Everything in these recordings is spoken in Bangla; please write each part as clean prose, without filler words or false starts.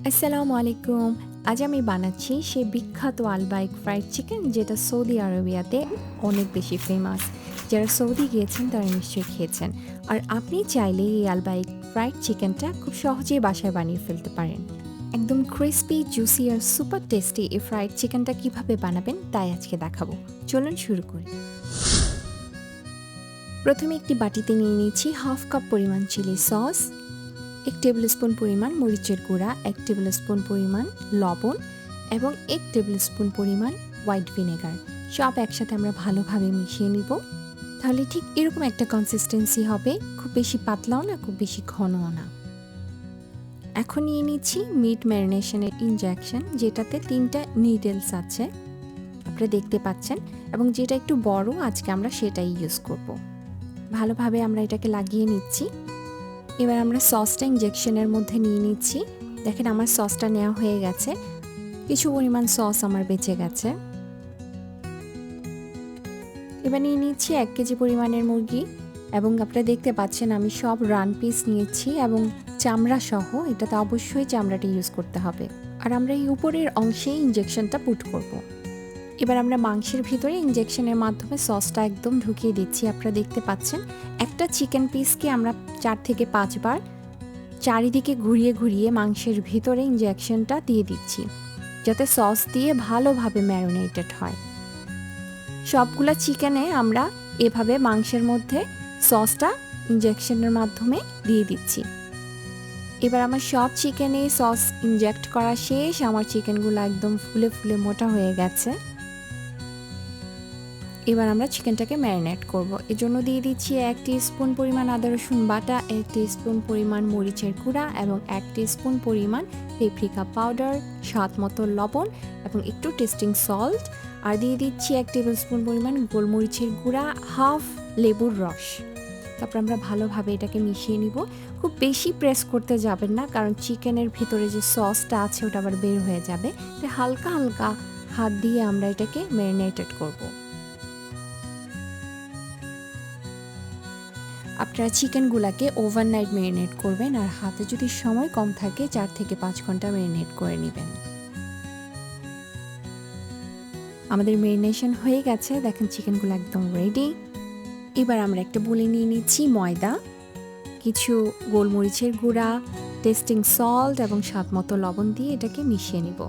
আসসালামু আলাইকুম। আজ আমি বানাচ্ছি সেই বিখ্যাত আলবাইক ফ্রাইড চিকেন, যেটা সৌদি আরবিয়াতে অনেক বেশি ফেমাস। যারা সৌদি গিয়েছেন তারা নিশ্চয়ই খেয়েছেন। আর আপনি চাইলে এই আলবাইক ফ্রাইড চিকেনটা খুব সহজেই বাসায় বানিয়ে ফেলতে পারেন। একদম ক্রিস্পি, জুসি আর সুপার টেস্টি এই ফ্রাইড চিকেনটা কিভাবে বানাবেন তাই আজকে দেখাবো। চলুন শুরু করি। প্রথমে একটি বাটিতে নিয়ে নিচ্ছি হাফ কাপ পরিমাণ চিলি সস, 1 টেবিল স্পুন পরিমাণ মরিচের গুঁড়া, 1 টেবিল স্পুন পরিমাণ লবণ এবং 1 টেবিল স্পুন পরিমাণ হোয়াইট ভিনেগার। সব একসাথে আমরা ভালোভাবে মিশিয়ে নিব। তাহলে ঠিক এরকম একটা কনসিস্টেন্সি হবে, খুব বেশি পাতলাও না, খুব বেশি ঘনও না। এখন নিয়ে নিচ্ছি মিট ম্যারিনেশনের ইনজেকশন, যেটাতে 3টা নিডলস আছে, আপনারা দেখতে পাচ্ছেন, এবং যেটা একটু বড় আজকে আমরা সেটাই ইউজ করব। ভালোভাবে আমরা এটাকে লাগিয়ে নিচ্ছি। এবার আমরা সসটা ইনজেকশনের মধ্যে নিয়ে নিচ্ছি। দেখেন আমার সসটা নেওয়া হয়ে গেছে, কিছু পরিমাণ সস আমার বেঁচে গেছে। এবার নিয়ে নিচ্ছি 1 কেজি পরিমাণের মুরগি, এবং আপনারা দেখতে পাচ্ছেন আমি সব রান পিস নিয়েছি এবং চামড়া সহ, এটাতে অবশ্যই চামড়াটা ইউজ করতে হবে। আর আমরা এই উপরের অংশে ইনজেকশনটা পুট করব। এবার আমরা মাংসের ভিতরে ইনজেকশনের মাধ্যমে সসটা একদম ঢুকিয়ে দিচ্ছি। আপনারা দেখতে পাচ্ছেন একটা চিকেন পিসকে আমরা 4 থেকে 5 বার চারিদিকে ঘুরিয়ে ঘুরিয়ে মাংসের ভিতরে ইনজেকশনটা দিয়ে দিচ্ছি, যাতে সস দিয়ে ভালোভাবে ম্যারিনেটেড হয়। সবগুলা চিকেনে আমরা এভাবে মাংসের মধ্যে সসটা ইনজেকশনের মাধ্যমে দিয়ে দিচ্ছি। এবার আমার সব চিকেনে সস ইনজেক্ট করা শেষ। আমার চিকেনগুলো একদম ফুলে ফুলে মোটা হয়ে গেছে। এবার আমরা চিকেনটাকে ম্যারিনেট করব। এজন্য দিয়ে দিচ্ছি 1 টিস্পুন পরিমাণ আদা রসুন বাটা, 1 টিস্পুন পরিমাণ মরিচের গুঁড়া এবং 1 টিস্পুন পরিমাণ পেপরিকা পাউডার, স্বাদ মতো লবণ এবং একটু টেস্টিং সল্ট। আর দিয়ে দিচ্ছি 1 টেবিল স্পুন পরিমাণ গোলমরিচের গুঁড়া, হাফ লেবুর রস। তারপর আমরা ভালোভাবে এটাকে মিশিয়ে নিব। খুব বেশি প্রেস করতে যাবেন না, কারণ চিকেনের ভিতরে যে সসটা আছে ওটা আবার বের হয়ে যাবে। তাই হালকা হালকা হাত দিয়ে আমরা এটাকে ম্যারিনেটেড করব। আপনারা চিকেনগুলোকে ওভারনাইট ম্যারিনেট করবেন, আর হাতে যদি সময় কম থাকে 4 থেকে 5 ঘন্টা ম্যারিনেট করে নেবেন। আমাদের ম্যারিনেশন হয়ে গেছে, দেখেন চিকেনগুলো একদম রেডি। এবার আমরা একটা বলে নিয়ে নিচ্ছি ময়দা, কিছু গোলমরিচের গুঁড়া, টেস্টিং সল্ট এবং স্বাদ মতো লবণ দিয়ে এটাকে মিশিয়ে নিব।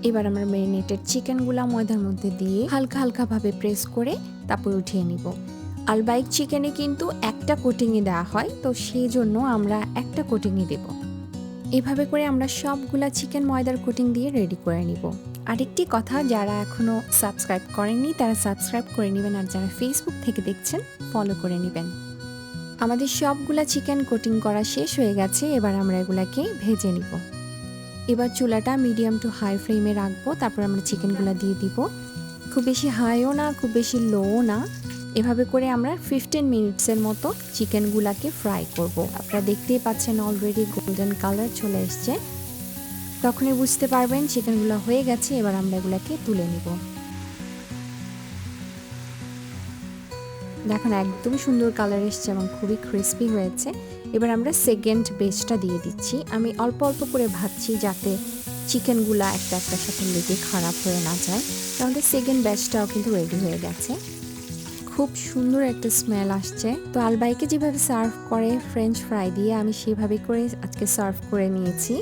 এবার আমরা ম্যারিনেটেড চিকেনগুলো ময়দার মধ্যে দিয়ে হালকা হালকাভাবে প্রেস করে তারপর উঠিয়ে নিব। আলবাইক চিকেনে কিন্তু একটা কোটিংয়ে দেওয়া হয়, তো সেই জন্য আমরা একটা কোটিংয়ে দেব। এভাবে করে আমরা সবগুলা চিকেন ময়দার কোটিং দিয়ে রেডি করে নিব। আরেকটি কথা, যারা এখনও সাবস্ক্রাইব করেননি তারা সাবস্ক্রাইব করে নেবেন, আর যারা ফেসবুক থেকে দেখছেন ফলো করে নেবেন। আমাদের সবগুলা চিকেন কোটিং করা শেষ হয়ে গেছে। এবার আমরা এগুলাকে ভেজে নিব। এবার চুলাটা মিডিয়াম টু হাই ফ্লেমে রাখবো, তারপর আমরা চিকেনগুলো দিয়ে দিব। খুব বেশি হাইও না, খুব বেশি লোও না। এভাবে করে আমরা 15 মিনিটসের মতো চিকেনগুলোকে ফ্রাই করব। আপনারা দেখতেই পাচ্ছেন অলরেডি গোল্ডেন কালার চলে এসছে, তখনই বুঝতে পারবেন চিকেনগুলো হয়ে গেছে। এবার আমরা এগুলোকে তুলে নিব। দেখুন একদম সুন্দর কালার এসছে এবং খুবই ক্রিস্পি হয়েছে। এবার আমরা সেকেন্ড বেচটা দিয়ে দিচ্ছি। আমি অল্প অল্প করে ভাজছি, যাতে চিকেনগুলো একটা একটার সাথে লেগে খারাপ হয়ে না যায়। আমাদের সেকেন্ড ব্যাচটাও কিন্তু রেডি হয়ে গেছে। খুব সুন্দর একটা স্মেল আসছে। তো আলবাইকে যেভাবে সার্ভ করে ফ্রেঞ্চ ফ্রাই দিয়ে, আমি সেভাবে করে আজকে সার্ভ করে নিয়েছি।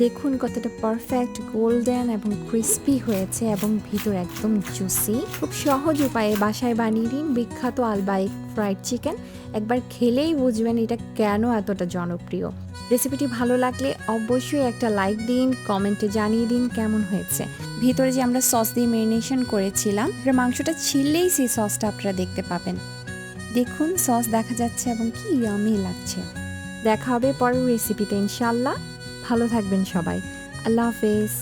দেখুন কতটা পারফেক্ট গোল্ডেন এবং ক্রিস্পি হয়েছে, এবং ভিতর একদম জুসি। খুব সহজ উপায়ে বাসায় বানিয়ে দিন বিখ্যাত আলবাইক ফ্রাইড চিকেন। একবার খেলেই বুঝবেন এটা কেন এতটা জনপ্রিয়। রেসিপিটি ভালো লাগলে অবশ্যই একটা লাইক দিন, কমেন্টে জানিয়ে দিন কেমন হয়েছে। ভিতরে যে আমরা সস দিয়ে ম্যারিনেশন করেছিলাম, মাংসটা ছিললেই সেই সসটা আপনারা দেখতে পাবেন। দেখুন সস দেখা যাচ্ছে এবং কি ইয়ামি লাগছে। দেখা হবে পরের রেসিপিতে ইনশাআল্লাহ। ভালো থাকবেন সবাই। আল্লাহ হাফেজ।